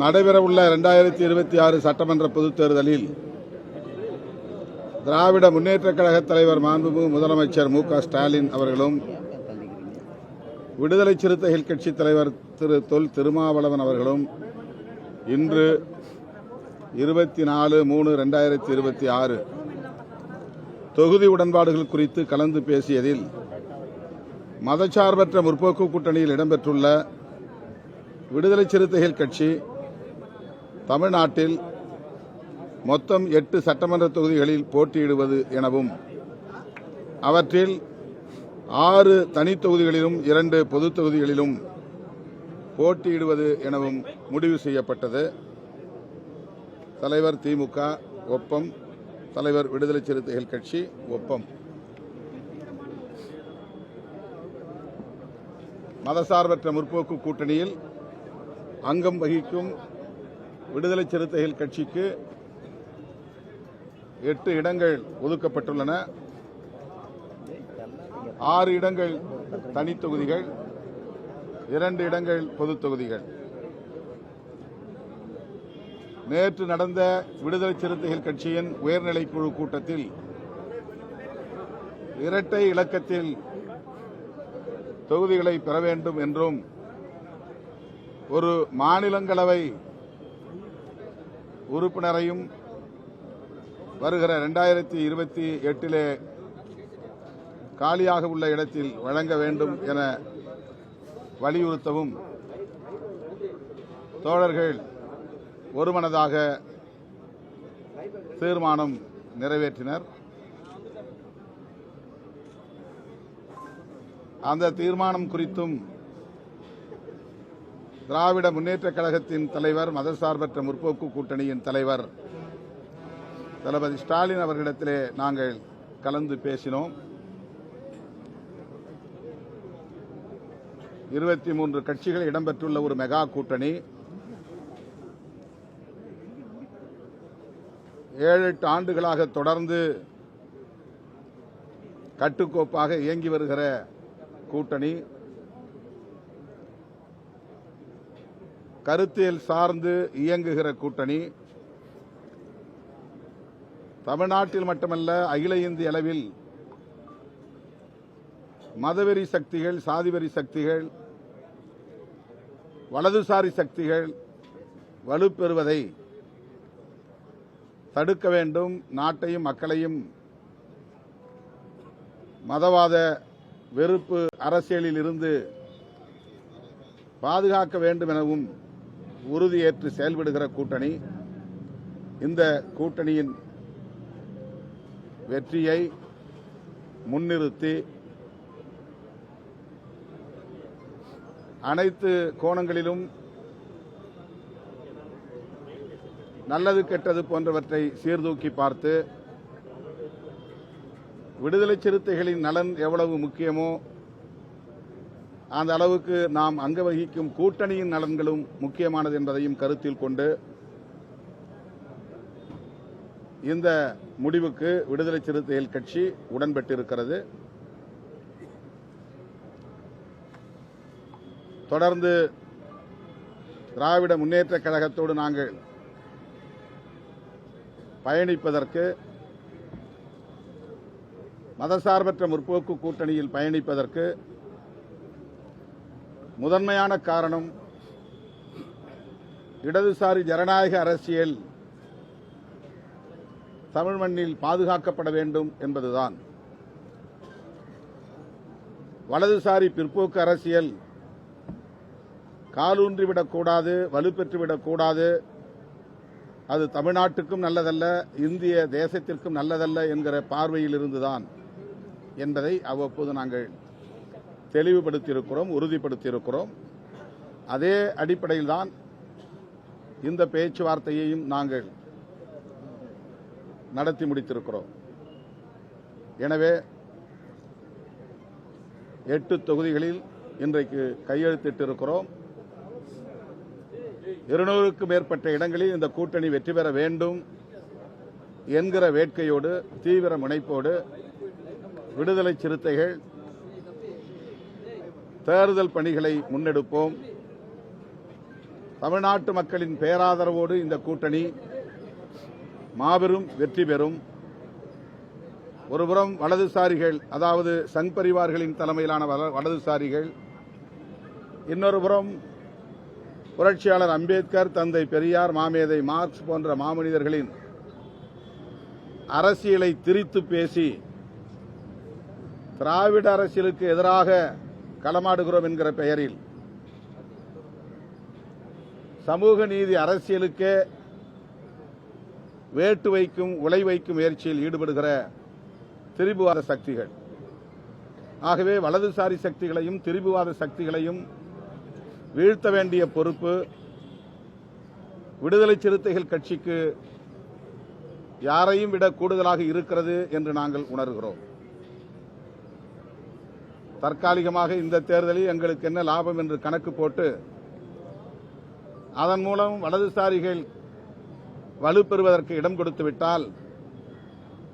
நடைபெறவுள்ள 2026 சட்டமன்ற பொதுத் தேர்தலில் திராவிட முன்னேற்றக் கழக தலைவர் மாண்புமிகு முதலமைச்சர் மு.க.ஸ்டாலின் அவர்களும் விடுதலை சிறுத்தைகள் கட்சி தலைவர் திரு தொல் திருமாவளவன் அவர்களும் இன்று 24/3/2026 தொகுதி உடன்பாடுகள் குறித்து கலந்து பேசியதில் மதச்சார்பற்ற முற்போக்கு கூட்டணியில் இடம்பெற்றுள்ள விடுதலை சிறுத்தைகள் கட்சி தமிழ்நாட்டில் மொத்தம் 8 சட்டமன்ற தொகுதிகளில் போட்டியிடுவது எனவும் அவற்றில் 6 தனி தொகுதிகளிலும் 2 பொது தொகுதிகளிலும் போட்டியிடுவது எனவும் முடிவு செய்யப்பட்டது. தலைவர் திமுக ஒப்பம், தலைவர் விடுதலை சிறுத்தைகள் கட்சி ஒப்பம். மதசார்பற்ற முற்போக்கு கூட்டணியில் அங்கம் வகிக்கும் விடுதலை சிறுத்தைகள் கட்சிக்கு 8 இடங்கள் ஒதுக்கப்பட்டுள்ளன. 6 இடங்கள் தனி தொகுதிகள், 2 இடங்கள் பொது தொகுதிகள். நேற்று நடந்த விடுதலை சிறுத்தைகள் கட்சியின் உயர்நிலைக்குழு கூட்டத்தில் இரட்டை இலக்கத்தில் தொகுதிகளை பெற வேண்டும் என்றும் ஒரு மாநிலங்களவை உறுப்பினரையும் வருகிற 2028 காலியாக உள்ள இடத்தில் வழங்க வேண்டும் என வலியுறுத்தவும் தோழர்கள் ஒருமனதாக தீர்மானம் நிறைவேற்றினர். அந்த தீர்மானம் குறித்தும் திராவிட முன்னேற்றக் கழகத்தின் தலைவர், மதசார்பற்ற முற்போக்கு கூட்டணியின் தலைவர் தளபதி ஸ்டாலின் அவர்களிடத்திலே நாங்கள் கலந்து பேசினோம். 23 கட்சிகள் இடம்பெற்றுள்ள ஒரு மெகா கூட்டணி 7-8 ஆண்டுகளாக தொடர்ந்து கட்டுக்கோப்பாக இயங்கி வருகிற கூட்டணி, கருத்தியல் சார்ந்து இயங்குகிற கூட்டணி, தமிழ்நாட்டில் மட்டுமல்ல அகில இந்திய அளவில் மதவெறி சக்திகள், சாதிவெறி சக்திகள், வலதுசாரி சக்திகள் வலுப்பெறுவதை தடுக்க வேண்டும். நாட்டையும் மக்களையும் மதவாத வெறுப்பு அரசியலில் இருந்து பாதுகாக்க வேண்டும் எனவும் உறுதியேற்று செயல்படுகிற கூட்டணி. இந்த கூட்டணியின் வெற்றியை முன்னிறுத்தி அனைத்து கோணங்களிலும் நல்லது கெட்டது போன்றவற்றை சீர்தூக்கி பார்த்து விடுதலை சிறுத்தைகளின் நலன் எவ்வளவு முக்கியமோ அந்த அளவுக்கு நாம் அங்க வகிக்கும் கூட்டணியின் நலன்களும் முக்கியமானது என்பதையும் கருத்தில் கொண்டு இந்த முடிவுக்கு விடுதலை சிறுத்தைகள் கட்சி உடன்பட்டிருக்கிறது. தொடர்ந்து திராவிட முன்னேற்றக் கழகத்தோடு நாங்கள் பயணிப்பதற்கு, மதசார்பற்ற முற்போக்கு கூட்டணியில் பயணிப்பதற்கு முதன்மையான காரணம் இடதுசாரி ஜனநாயக அரசியல் தமிழ் மண்ணில் பாதுகாக்கப்பட வேண்டும் என்பதுதான். வலதுசாரி பிற்போக்கு அரசியல் காலூன்றிவிடக்கூடாது, வலுப்பெற்றுவிடக்கூடாது, அது தமிழ்நாட்டுக்கும் நல்லதல்ல, இந்திய தேசத்திற்கும் நல்லதல்ல என்கிற பார்வையில் இருந்துதான் என்பதை அவ்வப்போது நாங்கள் தெளிவுபடுத்தியிருக்கிறோம், உறுதிப்படுத்தியிருக்கிறோம். அதே அடிப்படையில் தான் இந்த பேச்சுவார்த்தையையும் நாங்கள் நடத்தி முடித்திருக்கிறோம். எனவே 8 தொகுதிகளில் இன்றைக்கு கையெழுத்திட்டிருக்கிறோம். 200க்கும் மேற்பட்ட இடங்களில் இந்த கூட்டணி வெற்றி பெற வேண்டும் என்கிற வேட்கையோடு, தீவிர முனைப்போடு விடுதலை சிறுத்தைகள் தேர்தல் பணிகளை முன்னெடுப்போம். தமிழ்நாட்டு மக்களின் பேராதரவோடு இந்த கூட்டணி மாபெரும் வெற்றி பெறும். ஒருபுறம் வலதுசாரிகள், அதாவது சங் பரிவார்களின் தலைமையிலான வலதுசாரிகள், இன்னொரு புறம் புரட்சியாளர் அம்பேத்கர், தந்தை பெரியார், மாமேதை மார்க்ஸ் போன்ற மாமனிதர்களின் அரசியலை திரித்து பேசி திராவிட அரசியலுக்கு எதிராக களமாடுகிறோம் என்கிற பெயரில் சமூக நீதி அரசியலுக்கே வேட்டு வைக்கும், உலை வைக்கும் முயற்சியில் ஈடுபடுகிற திரிபுவாத சக்திகள். ஆகவே வலதுசாரி சக்திகளையும் திரிபுவாத சக்திகளையும் வீழ்த்த வேண்டிய பொறுப்பு விடுதலை சிறுத்தைகள் கட்சிக்கு யாரையும் விட கூடுதலாக இருக்கிறது என்று நாங்கள் உணர்கிறோம். தற்காலிகமாக இந்த தேர்தலில் எங்களுக்கு என்ன லாபம் என்று கணக்கு போட்டு அதன் மூலம் வலதுசாரிகள் வலுப்பெறுவதற்கு இடம் கொடுத்து விட்டால்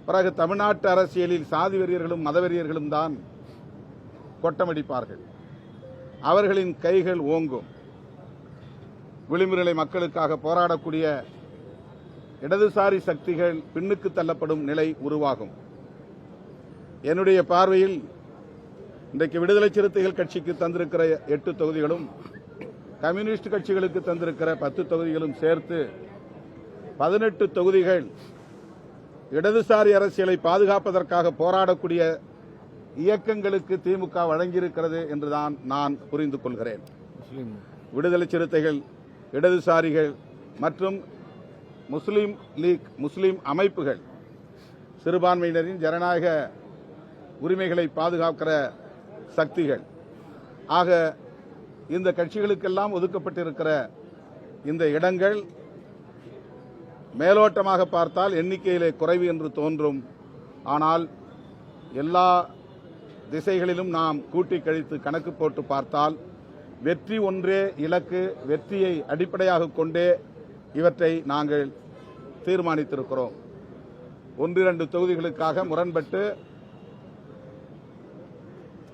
பிறகு தமிழ்நாட்டு அரசியலில் சாதி வெறியர்களும் மதவெறியர்களும் தான் கொட்டமடிப்பார்கள். அவர்களின் கைகள் ஓங்கும். விளிம்புநிலை மக்களுக்காக போராடக்கூடிய இடதுசாரி சக்திகள் பின்னுக்கு தள்ளப்படும் நிலை உருவாகும். என்னுடைய பார்வையில் இன்றைக்கு விடுதலை சிறுத்தைகள் கட்சிக்கு தந்திருக்கிற 8 தொகுதிகளும் கம்யூனிஸ்ட் கட்சிகளுக்கு தந்திருக்கிற 10 தொகுதிகளும் சேர்த்து 18 தொகுதிகள் இடதுசாரி அரசியலை பாதுகாப்பதற்காக போராடக்கூடிய இயக்கங்களுக்கு திமுக வழங்கியிருக்கிறது என்றுதான் நான் புரிந்து கொள்கிறேன். விடுதலை சிறுத்தைகள், இடதுசாரிகள் மற்றும் முஸ்லீம் லீக், முஸ்லீம் அமைப்புகள் சிறுபான்மையினரின் ஜனநாயக உரிமைகளை பாதுகாக்கிற சக்திகள். ஆக இந்த கட்சிகளுக்கெல்லாம் ஒதுக்கப்பட்டிருக்கிற இந்த இடங்கள் மேலோட்டமாக பார்த்தால் எண்ணிக்கையிலே குறைவு என்று தோன்றும். ஆனால் எல்லா திசைகளிலும் நாம் கூட்டி கழித்து கணக்கு போட்டு பார்த்தால் வெற்றி ஒன்றே இலக்கு. வெற்றியை அடிப்படையாக கொண்டே இவற்றை நாங்கள் தீர்மானித்திருக்கிறோம். 1-2 தொகுதிகளுக்காக முரண்பட்டு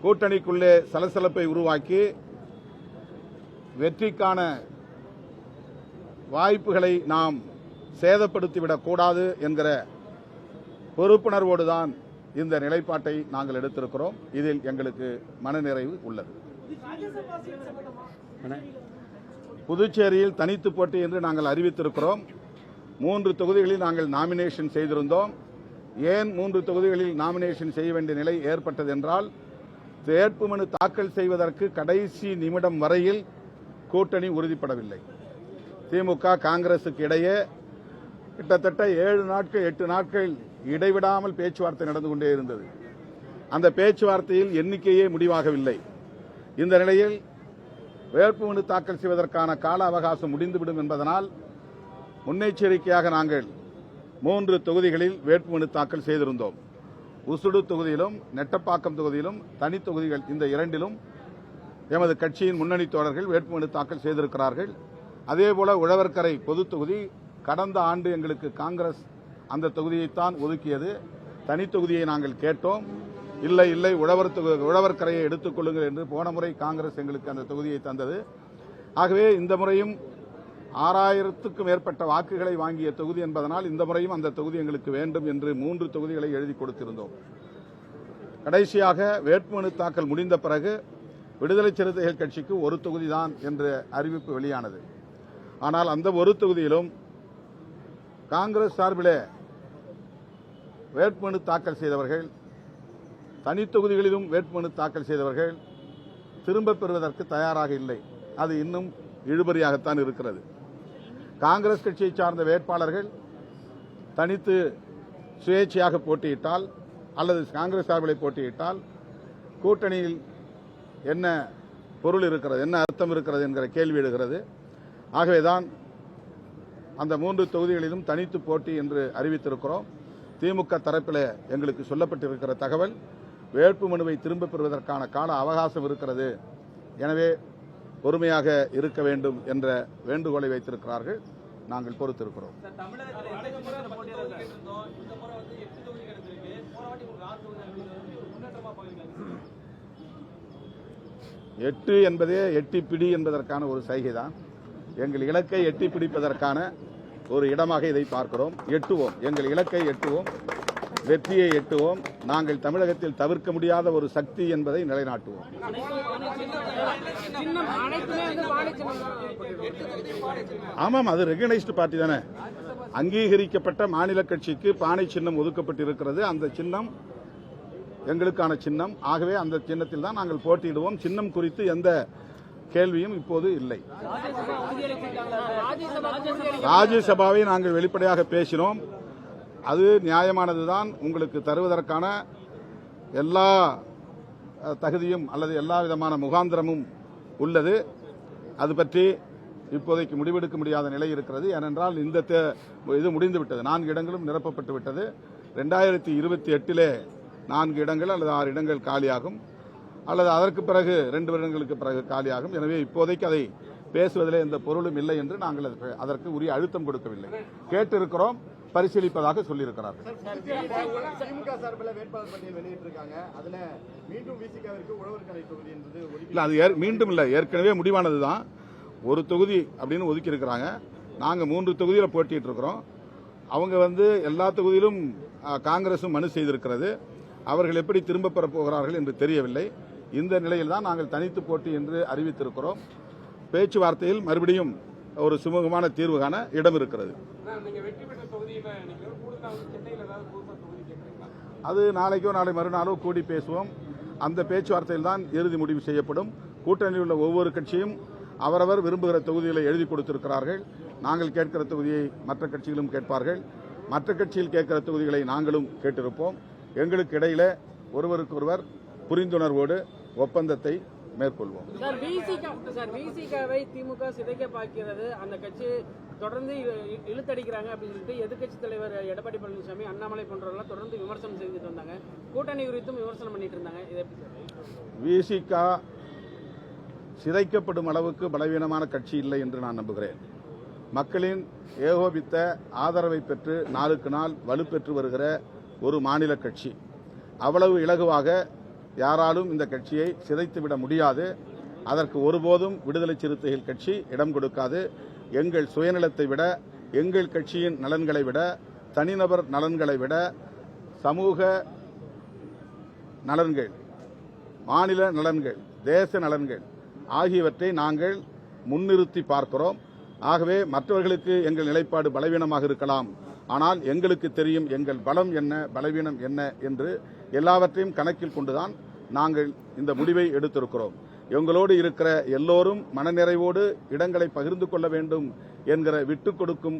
கூட்டணிக்குள்ளே சலசலப்பை உருவாக்கி வெற்றிக்கான வாய்ப்புகளை நாம் சேதப்படுத்திவிடக் கூடாது என்கிற பொறுப்புணர்வோடுதான் இந்த நிலைப்பாட்டை நாங்கள் எடுத்திருக்கிறோம். இதில் எங்களுக்கு மனநிறைவு உள்ளது. புதுச்சேரியில் தனித்து போட்டி என்று நாங்கள் அறிவித்திருக்கிறோம். 3 தொகுதிகளில் நாங்கள் நாமினேஷன் செய்திருந்தோம். ஏன் 3 தொகுதிகளில் நாமினேஷன் செய்ய வேண்டிய நிலை ஏற்பட்டது என்றால், வேட்புமனு தாக்கல் செய்வதற்கு கடைசி நிமிடம் வரையில் கூட்டணி உறுதிப்படவில்லை. திமுக காங்கிரசுக்கு இடையே கிட்டத்தட்ட 7 நாட்கள் 8 நாட்கள் இடைவிடாமல் பேச்சுவார்த்தை நடந்து கொண்டே இருந்தது. அந்த பேச்சுவார்த்தையில் எண்ணிக்கையே முடிவாகவில்லை. இந்த நிலையில் வேட்புமனு தாக்கல் செய்வதற்கான கால அவகாசம் முடிந்துவிடும் என்பதனால் முன்னெச்சரிக்கையாக நாங்கள் 3 தொகுதிகளில் வேட்புமனு தாக்கல் செய்திருந்தோம். உசுடு தொகுதியிலும் நெட்டப்பாக்கம் தொகுதியிலும் தனி தொகுதிகள், இந்த 2லும் எமது கட்சியின் முன்னணி தோழர்கள் வேட்புமனு தாக்கல் செய்திருக்கிறார்கள். அதேபோல உழவர்கரை பொது தொகுதி, கடந்த ஆண்டு எங்களுக்கு காங்கிரஸ் அந்த தொகுதியைத்தான் ஒதுக்கியது. தனி தொகுதியை நாங்கள் கேட்டோம். இல்லை இல்லை, உழவர்கரையை எடுத்துக் கொள்ளுங்கள் என்று போன முறை காங்கிரஸ் எங்களுக்கு அந்த தொகுதியை தந்தது. ஆகவே இந்த முறையும் 6000க்கும் மேற்பட்ட வாக்குகளை வாங்கிய தொகுதி என்பதனால் இந்த முறையும் அந்த தொகுதி எங்களுக்கு வேண்டும் என்று 3 தொகுதிகளை எழுதி கொடுத்திருந்தோம். கடைசியாக வேட்புமனு தாக்கல் முடிந்த பிறகு விடுதலை சிறுத்தைகள் கட்சிக்கு 1 தொகுதிதான் என்ற அறிவிப்பு வெளியானது. ஆனால் அந்த 1 தொகுதியிலும் காங்கிரஸ் சார்பிலே வேட்புமனு தாக்கல் செய்தவர்கள், தனி தொகுதிகளிலும் வேட்புமனு தாக்கல் செய்தவர்கள் திரும்பப் பெறுவதற்கு தயாராக இல்லை. அது இன்னும் இழுபறியாகத்தான் இருக்கிறது. காங்கிரஸ் கட்சியை சார்ந்த வேட்பாளர்கள் தனித்து சுயேட்சையாக போட்டியிட்டால் அல்லது காங்கிரஸ் சார்பிலே போட்டியிட்டால் கூட்டணியில் என்ன பொருள் இருக்கிறது, என்ன அர்த்தம் இருக்கிறது என்கிற கேள்வி எழுகிறது. ஆகவேதான் அந்த 3 தொகுதிகளிலும் தனித்து போட்டி என்று அறிவித்திருக்கிறோம். திமுக தரப்பில் எங்களுக்கு சொல்லப்பட்டிருக்கிற தகவல், வேட்புமனுவை திரும்பப் பெறுவதற்கான கால அவகாசம் இருக்கிறது, எனவே பொறுமையாக இருக்க வேண்டும் என்ற வேண்டுகோளை வைத்திருக்கிறார்கள். நாங்கள் பொறுத்திருக்கிறோம். 8 என்பதே எட்டி பிடி என்பதற்கான ஒரு சைகை தான். எங்கள் இலக்கை எட்டி பிடிப்பதற்கான ஒரு இடமாக இதை பார்க்கிறோம். எட்டுவோம், எங்கள் இலக்கை எட்டுவோம், வெற்றியை எட்டுவோம். நாங்கள் தமிழகத்தில் தவிர்க்க முடியாத ஒரு சக்தி என்பதை நிலைநாட்டுவோம். ஆமாம், அது ரெகனைஸ்டு பார்ட்டி தானே. அங்கீகரிக்கப்பட்ட மாநில கட்சிக்கு பானை சின்னம் ஒதுக்கப்பட்டிருக்கிறது. அந்த சின்னம் எங்களுக்கான சின்னம். ஆகவே அந்த சின்னத்தில் தான் நாங்கள் போட்டியிடுவோம். சின்னம் குறித்து எந்த கேள்வியும் இப்போது இல்லை. ராஜ்யசபாவை நாங்கள் வெளிப்படையாக பேசினோம். அது நியாயமானதுதான். உங்களுக்கு தருவதற்கான எல்லா தகுதியும் அல்லது எல்லா விதமான முகாந்திரமும் உள்ளது. அது பற்றி இப்போதைக்கு முடிவெடுக்க முடியாத நிலை இருக்கிறது. ஏனென்றால் இந்த இது முடிந்துவிட்டது. 4 இடங்களும் நிரப்பப்பட்டு விட்டது. 2028 4 இடங்கள் அல்லது 6 இடங்கள் காலியாகும், அல்லது அதற்கு பிறகு 2 வருடங்களுக்கு பிறகு காலியாகும். எனவே இப்போதைக்கு அதை பேசுவதில் எந்த பொருளும் இல்லை என்று நாங்கள் அதற்கு உரிய அழுத்தம் கொடுக்கவில்லை. கேட்டிருக்கிறோம், பரிசீலிப்பதாக சொல்லியிருக்கிறார்கள். அது மீண்டும் இல்லை, ஏற்கனவே முடிவானதுதான். ஒரு தொகுதி அப்படின்னு ஒதுக்கி இருக்கிறாங்க. நாங்கள் 3 தொகுதியில் போட்டிட்டு இருக்கிறோம். அவங்க எல்லா தொகுதியிலும் காங்கிரசும் மனு செய்திருக்கிறது. அவர்கள் எப்படி திரும்ப பெறப் போகிறார்கள் என்று தெரியவில்லை. இந்த நிலையில் தான் நாங்கள் தனித்து போட்டி என்று அறிவித்திருக்கிறோம். பேச்சுவார்த்தையில் மறுபடியும் ஒரு சுமூகமான தீர்வு காண இடம் இருக்கிறது. அது நாளைக்கோ நாளை மறுநாளோ கூடி பேசுவோம். அந்த பேச்சுவார்த்தையில் தான் இறுதி முடிவு செய்யப்படும். கூட்டணியில் உள்ள ஒவ்வொரு கட்சியும் அவரவர் விரும்புகிற தொகுதிகளை எழுதி கொடுத்திருக்கிறார்கள். நாங்கள் கேட்கிற தொகுதியை மற்ற கட்சிகளும் கேட்பார்கள். மற்ற கட்சியில் கேட்கிற தொகுதிகளை நாங்களும் கேட்டிருப்போம். எங்களுக்கு இடையில ஒருவருக்கொருவர் புரிந்துணர்வோடு ஒப்பந்தத்தை மேற்கொள்வோம். விசிகாவை திமுக சிதைக்க பார்க்கிறது, அந்த கட்சி தொடர்ந்து இழுத்தடிக்கிறாங்க அப்படின்னு சொல்லிட்டு எதிர்க்கட்சி தலைவர் எடப்பாடி பழனிசாமி, அண்ணாமலை போன்றவர்கள் தொடர்ந்து விமர்சனம் செஞ்சுட்டு வந்தாங்க. கூட்டணி குறித்தும் விமர்சனம் பண்ணிட்டு இருந்தாங்க. விசிகா சிதைக்கப்படும் அளவுக்கு பலவீனமான கட்சி இல்லை என்று நான் நம்புகிறேன். மக்களின் ஏகோபித்த ஆதரவை பெற்று நாளுக்கு நாள் வலுப்பெற்று வருகிற ஒரு மாநில கட்சி. அவ்வளவு இலகுவாக யாராலும் இந்த கட்சியை சிதைத்துவிட முடியாது. அதற்கு ஒருபோதும் விடுதலை சிறுத்தைகள் கட்சி இடம் கொடுக்காது. எங்கள் சுயநலத்தை விட, எங்கள் கட்சியின் நலன்களை விட, தனிநபர் நலன்களை விட, சமூக நலன்கள், மாநில நலன்கள், தேச நலன்கள் ஆகியவற்றை நாங்கள் முன்னிறுத்தி பார்க்கிறோம். ஆகவே மற்றவர்களுக்கு எங்கள் நிலைப்பாடு பலவீனமாக இருக்கலாம், ஆனால் எங்களுக்கு தெரியும் எங்கள் பலம் என்ன, பலவீனம் என்ன என்று எல்லாவற்றையும் கணக்கில் கொண்டுதான் நாங்கள் இந்த முடிவை எடுத்திருக்கிறோம். எங்களோடு இருக்கிற எல்லோரும் மனநிறைவோடு இடங்களை பகிர்ந்து கொள்ள வேண்டும் என்கிற விட்டுக் கொடுக்கும்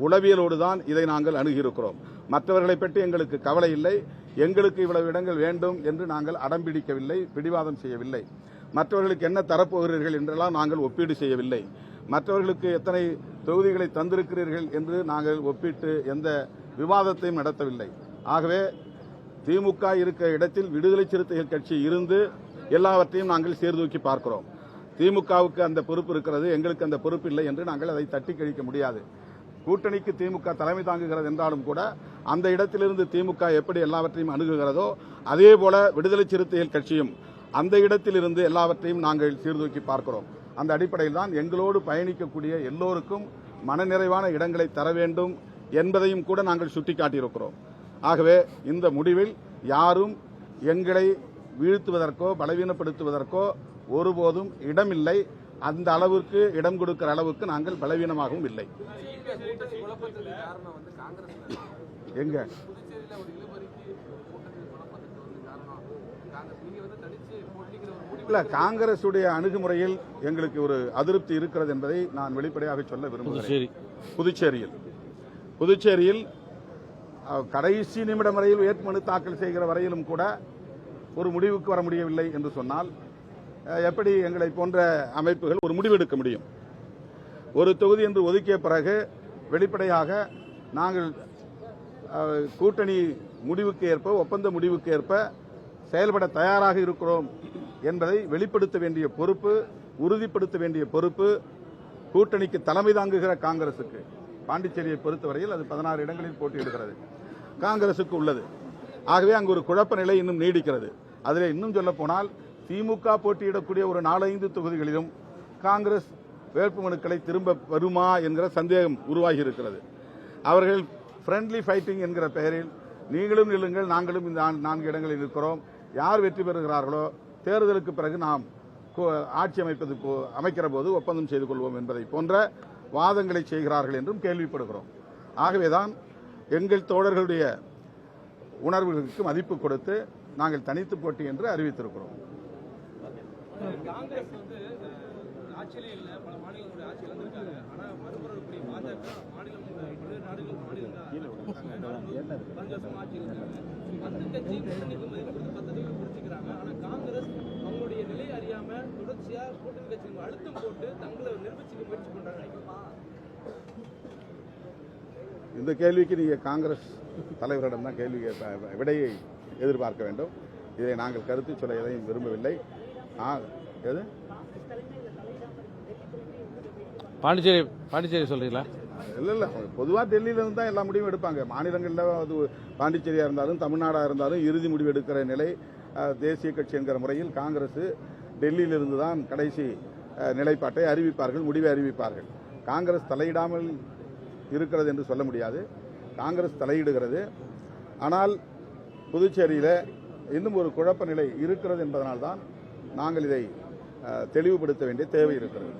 உளவியலோடு தான் இதை நாங்கள் அணுகியிருக்கிறோம். மற்றவர்களை பற்றி எங்களுக்கு கவலை இல்லை. எங்களுக்கு இவ்வளவு இடங்கள் வேண்டும் என்று நாங்கள் அடம்பிடிக்கவில்லை, பிடிவாதம் செய்யவில்லை. மற்றவர்களுக்கு என்ன தரப்போகிறீர்கள் என்றெல்லாம் நாங்கள் ஒப்பீடு செய்யவில்லை. மற்றவர்களுக்கு எத்தனை தொகுதிகளை தந்திருக்கிறீர்கள் என்று நாங்கள் ஒப்பிட்டு எந்த விவாதத்தையும் நடத்தவில்லை. ஆகவே திமுக இருக்கிற இடத்தில் விடுதலை சிறுத்தைகள் கட்சி இருந்து எல்லாவற்றையும் நாங்கள் சீர்தூக்கி பார்க்கிறோம். திமுகவுக்கு அந்த பொறுப்பு இருக்கிறது, எங்களுக்கு அந்த பொறுப்பு இல்லை என்று நாங்கள் அதை தட்டி கழிக்க முடியாது. கூட்டணிக்கு திமுக தலைமை தாங்குகிறது என்றாலும் கூட அந்த இடத்திலிருந்து திமுக எப்படி எல்லாவற்றையும் அணுகுகிறதோ அதே போல விடுதலை சிறுத்தைகள் கட்சியும் அந்த இடத்திலிருந்து எல்லாவற்றையும் நாங்கள் சீர்தூக்கி பார்க்கிறோம். அந்த அடிப்படையில் தான் எங்களோடு பயணிக்கக்கூடிய எல்லோருக்கும் மனநிறைவான இடங்களை தர வேண்டும் என்பதையும் கூட நாங்கள் சுட்டிக்காட்டியிருக்கிறோம். ஆகவே இந்த முடிவில் யாரும் எங்களை வீழ்த்துவதற்கோ பலவீனப்படுத்துவதற்கோ ஒருபோதும் இடமில்லை. அந்த அளவுக்கு இடம் கொடுக்கிற அளவுக்கு நாங்கள் பலவீனமாகவும் இல்லை. எங்க இல்ல, காங்கிரசுடைய அணுகுமுறையில் எங்களுக்கு ஒரு அதிருப்தி இருக்கிறது என்பதை நான் வெளிப்படையாக சொல்ல விரும்புகிறேன். புதுச்சேரியில் கடைசி நிமிடம் வரையில் வேட்புமனு தாக்கல் செய்கிற வரையிலும் கூட ஒரு முடிவுக்கு வர முடியவில்லை என்று சொன்னால் எப்படி எங்களை போன்ற அமைப்புகள் ஒரு முடிவெடுக்க முடியும்? ஒரு தொகுதி என்று ஒதுக்கிய பிறகு வெளிப்படையாக நாங்கள் கூட்டணி முடிவுக்கு ஏற்ப, ஒப்பந்த முடிவுக்கு ஏற்ப செயல்பட தயாராக இருக்கிறோம் என்பதை வெளிப்படுத்த வேண்டிய பொறுப்பு, உறுதிப்படுத்த வேண்டிய பொறுப்பு கூட்டணிக்கு தலைமை தாங்குகிற காங்கிரசுக்கு. பாண்டிச்சேரியை பொறுத்தவரையில் அது 16 இடங்களில் போட்டியிடுகிறது, காங்கிரசுக்கு உள்ளது. ஆகவே அங்கு ஒரு குழப்ப நிலை இன்னும் நீடிக்கிறது. அதில் இன்னும் சொல்ல போனால் திமுக போட்டியிடக்கூடிய ஒரு 4-5 தொகுதிகளிலும் காங்கிரஸ் வேட்புமனுக்களை திரும்ப வருமா என்கிற சந்தேகம் உருவாகி இருக்கிறது. அவர்கள் ஃப்ரெண்ட்லி ஃபைட்டிங் என்கிற பெயரில் நீங்களும் நில்லுங்கள், நாங்களும் இந்த 4 இடங்களில் இருக்கிறோம், யார் வெற்றி பெறுகிறார்களோ தேர்தலுக்கு பிறகு நாம் ஆட்சி அமைக்கிற போது ஒப்பந்தம் செய்து கொள்வோம் என்பதை போன்ற வாதங்களை செய்கிறார்கள் என்றும் கேள்விப்படுகிறோம். ஆகவேதான் எங்கள் தோழர்களுடைய உணர்வுகளுக்கு மதிப்பு கொடுத்து நாங்கள் தனித்து போட்டி என்று அறிவித்திருக்கிறோம். காங்கிரஸ் ஆட்சியிலே இல்ல, பல மாநிலங்களுடைய ஆட்சி இழந்திருக்காங்க. ஆனா மறுபுறக்கூடிய பாஜக மாநிலம் பல்வேறு நாடுகள் காங்கிரஸ் ஆட்சி இருக்காங்க. 10 கட்சி கூட்டணிக்கு மதிப்பு கொடுத்து 10 தொகுதிகள் பிடிச்சிக்கிறாங்க. ஆனா காங்கிரஸ் அவங்களுடைய நிலை அறியாம தொடர்ச்சியா கூட்டணி கட்சிகள் அழுத்தம் போட்டு தங்களை நிரூபிச்சுக்க முயற்சி பண்றாங்க. இந்த கேள்விக்கு நீங்க காங்கிரஸ் தலைவரிடம் தான் விடையை எதிர்பார்க்க வேண்டும். இதை நாங்கள் கருத்து சொல்ல எதையும் விரும்பவில்லை. எது பாண்டிச்சேரி சொல்றீங்களா? இல்ல பொதுவாக டெல்லியில இருந்து தான் எல்லா முடிவும் எடுப்பாங்க. மாநிலங்களில் அது பாண்டிச்சேரியா இருந்தாலும் தமிழ்நாடா இருந்தாலும் இறுதி முடிவு எடுக்கிற நிலை தேசிய கட்சி என்கிற முறையில் காங்கிரஸ் டெல்லியிலிருந்து தான் கடைசி நிலைப்பாட்டை அறிவிப்பார்கள், முடிவை அறிவிப்பார்கள். காங்கிரஸ் தலையிடாமல் இருக்கிறது என்று சொல்ல முடியாது. காங்கிரஸ் தலையிடுகிறது. ஆனால் புதுச்சேரியில இன்னும் ஒரு குழப்ப நிலை இருக்கிறது என்பதனால்தான் நாங்கள் இதை தெளிவுபடுத்த வேண்டிய தேவை இருக்கிறது.